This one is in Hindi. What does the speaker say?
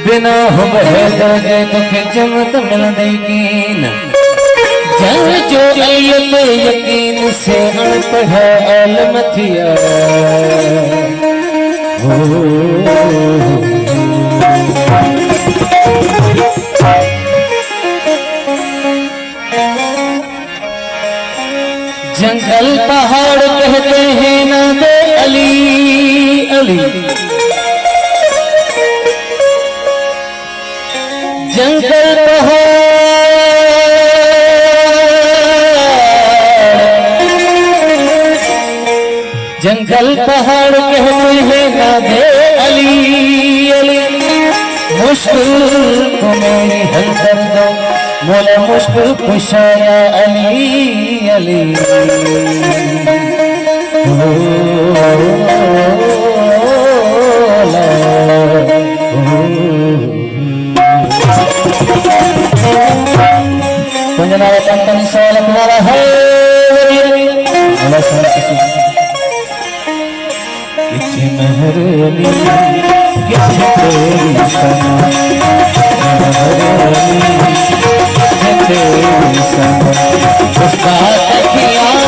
बिना हम है दर्गे दुख जमत मिलदे कीन जल जो इल्म यकीन से अनपढ़ आलम थिया जंगल पहाड़ कहते हैं ना दे अली अली जंगल पहाड़ कहते हैं ना दे अली अली मुश्किल को मेरी हल कर दो मोला मुश्किल कुशाया अली अली पंजनारा पंतन सोल तुम्हारा है कितनी मेहरबानी कितनी तेरी सना मेहरबानी कितनी तेरी सना उसका तकिया